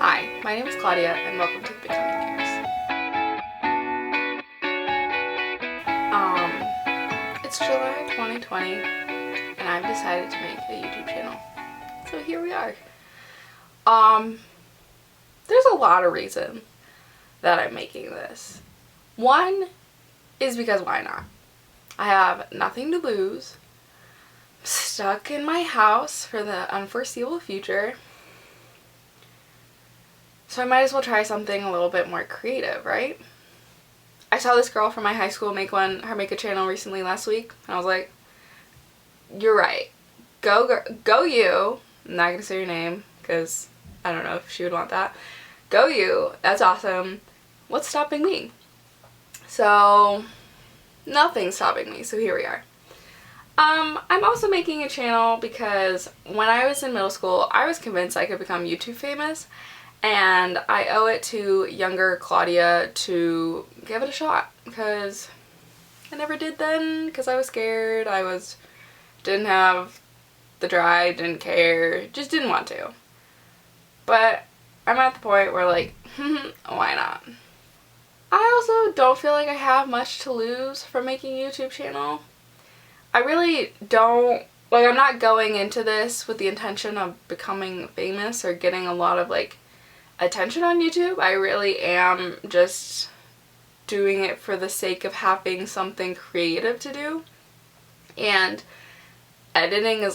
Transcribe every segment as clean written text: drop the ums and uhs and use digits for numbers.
Hi, my name is Claudia and welcome to the Becoming Years. It's July 2020 and I've decided to make a YouTube channel. So here we are. There's a lot of reasons that I'm making this. One is because why not? I have nothing to lose. I'm stuck in my house for the unforeseeable future. So I might as well try something a little bit more creative, right? I saw this girl from my high school make a channel recently last week, and I was like, you're right. Go you. I'm not gonna say your name, because I don't know if she would want that. Go you. That's awesome. What's stopping me? So, nothing's stopping me, so here we are. I'm also making a channel because when I was in middle school, I was convinced I could become YouTube famous. And I owe it to younger Claudia to give it a shot, because I never did then, because I was scared, didn't have the drive, didn't care, just didn't want to. But I'm at the point where like, why not? I also don't feel like I have much to lose from making a YouTube channel. I really don't, like, I'm not going into this with the intention of becoming famous or getting a lot of like attention on YouTube. I really am just doing it for the sake of having something creative to do. And editing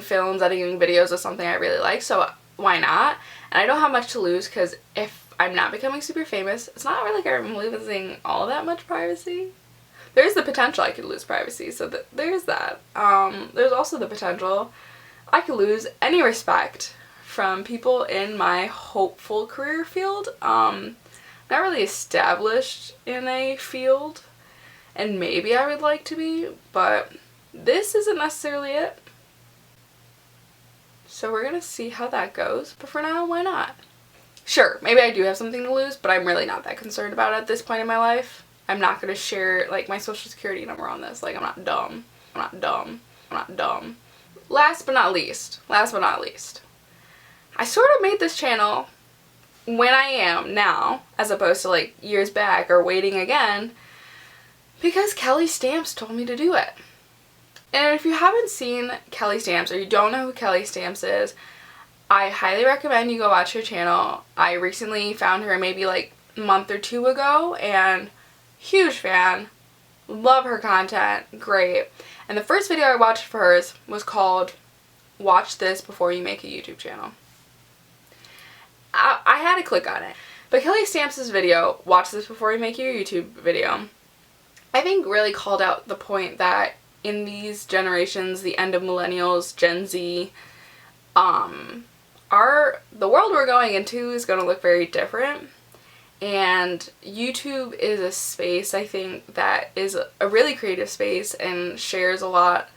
films, editing videos is something I really like, so why not? And I don't have much to lose, because if I'm not becoming super famous, it's not really like I'm losing all that much privacy. There's the potential I could lose privacy, so there's that. There's also the potential I could lose any respect from people in my hopeful career field. Not really established in a field, and maybe I would like to be, but this isn't necessarily it. So we're gonna see how that goes, but for now, why not? Sure, maybe I do have something to lose, but I'm really not that concerned about it at this point in my life. I'm not gonna share like my social security number on this. Like, I'm not dumb. Last but not least, I sort of made this channel when I am now, as opposed to like years back or waiting again, because Kelly Stamps told me to do it. And if you haven't seen Kelly Stamps, or you don't know who Kelly Stamps is, I highly recommend you go watch her channel. I recently found her maybe like a month or two ago, and huge fan. Love her content. Great. And the first video I watched for hers was called Watch This Before You Make a YouTube Channel. I had to click on it. But Kelly Stamps' video, Watch This Before You Make Your YouTube Video, I think really called out the point that in these generations, the end of millennials, Gen Z, the world we're going into is going to look very different. And YouTube is a space, I think, that is a really creative space and shares a lot,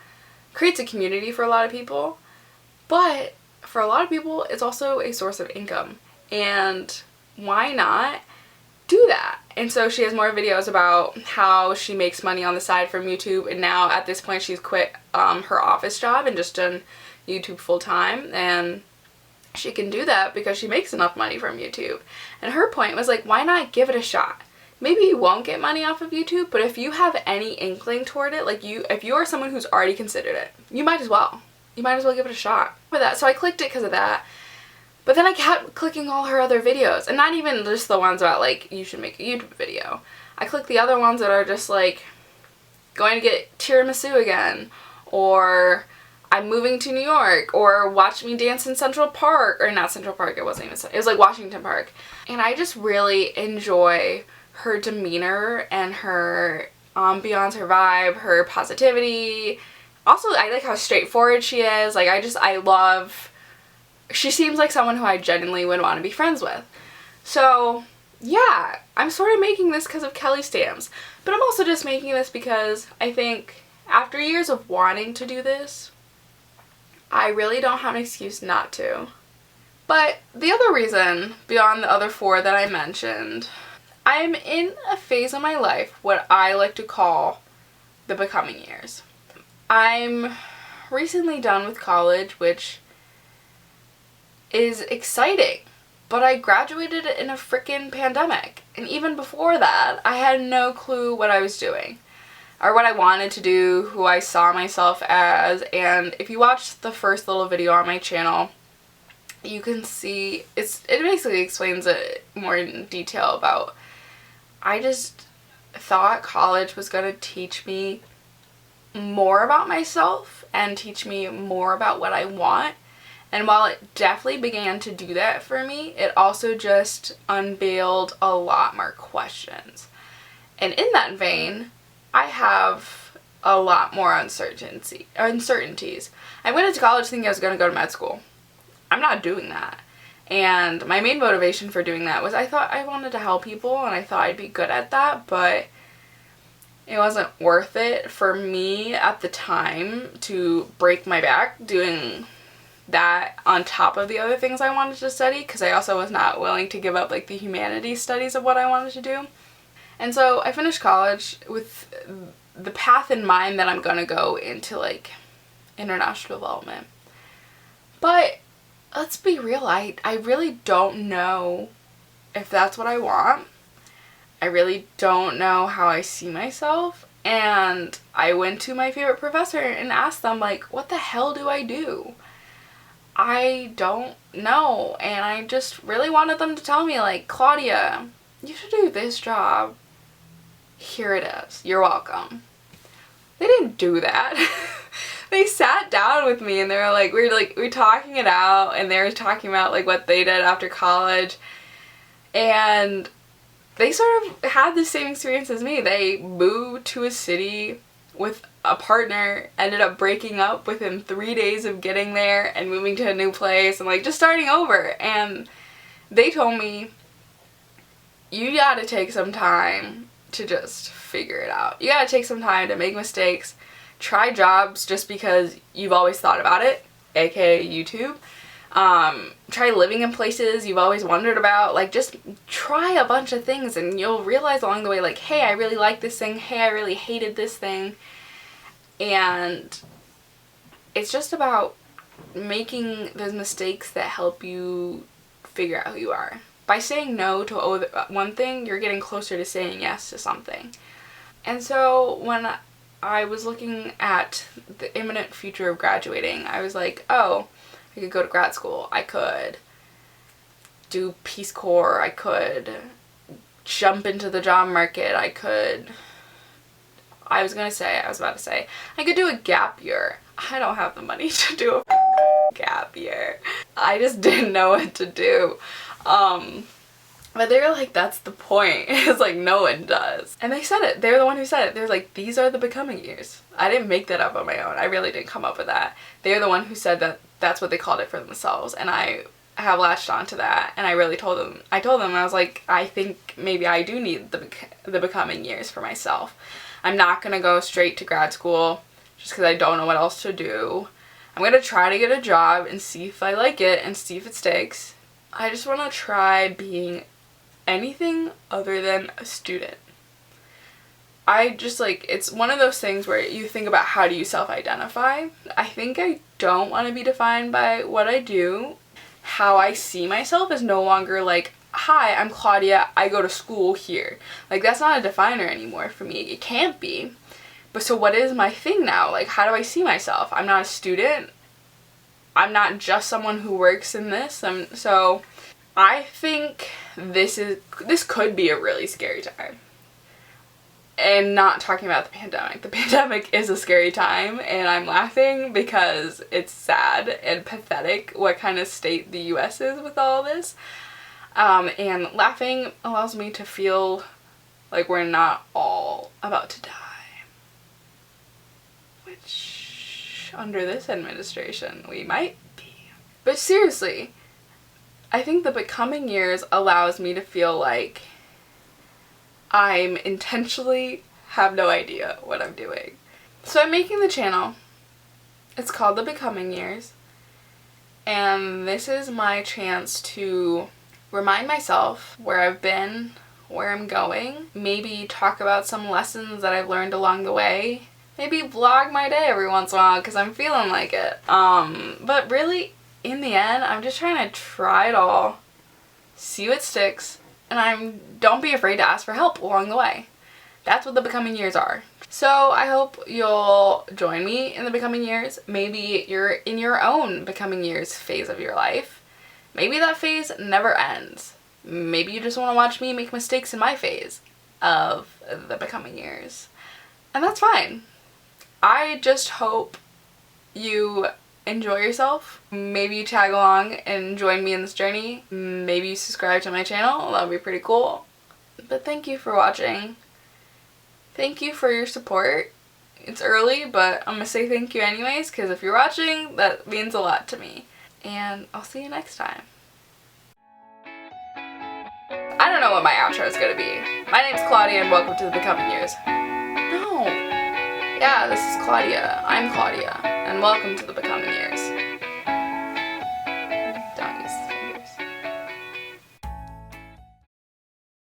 creates a community for a lot of people. But for a lot of people, it's also a source of income. And why not do that? And so she has more videos about how she makes money on the side from YouTube, and now at this point she's quit her office job and just done YouTube full time, and she can do that because she makes enough money from YouTube. And her point was like, why not give it a shot? Maybe you won't get money off of YouTube, but if you have any inkling toward it, like if you are someone who's already considered it, you might as well give it a shot for that. So I clicked it because of that. But then I kept clicking all her other videos, and not even just the ones about like, you should make a YouTube video. I clicked the other ones that are just like, going to get tiramisu again, or I'm moving to New York, or watch me dance in Central Park, or not Central Park, it wasn't even, it was like Washington Park. And I just really enjoy her demeanor and her ambiance, her vibe, her positivity. Also, I like how straightforward she is. Like, she seems like someone who I genuinely would want to be friends with. So, yeah, I'm sort of making this because of Kelly Stamps. But I'm also just making this because I think after years of wanting to do this, I really don't have an excuse not to. But the other reason, beyond the other four that I mentioned, I'm in a phase of my life what I like to call the becoming years. I'm recently done with college, which is exciting. But I graduated in a freaking pandemic. And even before that, I had no clue what I was doing or what I wanted to do, who I saw myself as. And if you watch the first little video on my channel, you can see it basically explains it more in detail about, I just thought college was going to teach me more about myself and teach me more about what I want. And while it definitely began to do that for me, it also just unveiled a lot more questions. And in that vein, I have a lot more uncertainties. I went into college thinking I was going to go to med school. I'm not doing that. And my main motivation for doing that was I thought I wanted to help people and I thought I'd be good at that, but it wasn't worth it for me at the time to break my back doing that on top of the other things I wanted to study, because I also was not willing to give up like the humanities studies of what I wanted to do. And so I finished college with the path in mind that I'm gonna go into like international development. But let's be real, I really don't know if that's what I want. I really don't know how I see myself. And I went to my favorite professor and asked them, like, what the hell do I do? I don't know. And I just really wanted them to tell me, like, Claudia, you should do this job. Here it is. You're welcome. They didn't do that. They sat down with me and they were like, we were talking it out, and they were talking about like what they did after college, and they sort of had the same experience as me. They moved to a city with a partner, ended up breaking up within 3 days of getting there and moving to a new place and like just starting over. And they told me, you gotta take some time to just figure it out. You gotta take some time to make mistakes, try jobs just because you've always thought about it, aka YouTube. Try living in places you've always wondered about. Like, just try a bunch of things and you'll realize along the way, like, hey, I really like this thing, hey, I really hated this thing. And it's just about making those mistakes that help you figure out who you are. By saying no to one thing, you're getting closer to saying yes to something. And so when I was looking at the imminent future of graduating, I was like, oh, I could go to grad school, I could do Peace Corps, I could jump into the job market, I was about to say, I could do a gap year. I don't have the money to do a gap year. I just didn't know what to do. But they were like, that's the point. It's like, no one does. And they said it. They're the one who said it. They're like, these are the becoming years. I didn't make that up on my own. I really didn't come up with that. They're the one who said that that's what they called it for themselves. And I have latched onto that. And I really told them, I was like, I think maybe I do need the becoming years for myself. I'm not going to go straight to grad school just because I don't know what else to do. I'm going to try to get a job and see if I like it and see if it sticks. I just want to try being anything other than a student. I just like, it's one of those things where you think about how do you self-identify. I think I don't want to be defined by what I do. How I see myself is no longer like, hi, I'm Claudia, I go to school here. Like, that's not a definer anymore for me. It can't be. But so what is my thing now? Like, how do I see myself? I'm not a student. I'm not just someone who works in this. So I think this could be a really scary time. And not talking about the pandemic. The pandemic is a scary time, and I'm laughing because it's sad and pathetic what kind of state the US is with all this. And laughing allows me to feel like we're not all about to die. Which, under this administration, we might be. But seriously, I think the becoming years allows me to feel like I'm intentionally have no idea what I'm doing. So I'm making the channel. It's called The Becoming Years. And this is my chance to remind myself where I've been, where I'm going, maybe talk about some lessons that I've learned along the way, maybe vlog my day every once in a while because I'm feeling like it. But really, in the end, I'm just trying to try it all see what sticks, and don't be afraid to ask for help along the way. That's what the becoming years are. So I hope you'll join me in the becoming years. Maybe you're in your own becoming years phase of your life. Maybe that phase never ends. Maybe you just want to watch me make mistakes in my phase of the becoming years. And that's fine. I just hope you enjoy yourself. Maybe you tag along and join me in this journey. Maybe you subscribe to my channel. That would be pretty cool. But thank you for watching. Thank you for your support. It's early, but I'm gonna say thank you anyways, because if you're watching, that means a lot to me. And I'll see you next time. I don't know what my outro is gonna be. My name's Claudia and welcome to the Becoming Years. No. Yeah, this is Claudia. I'm Claudia. And welcome to the Becoming Years.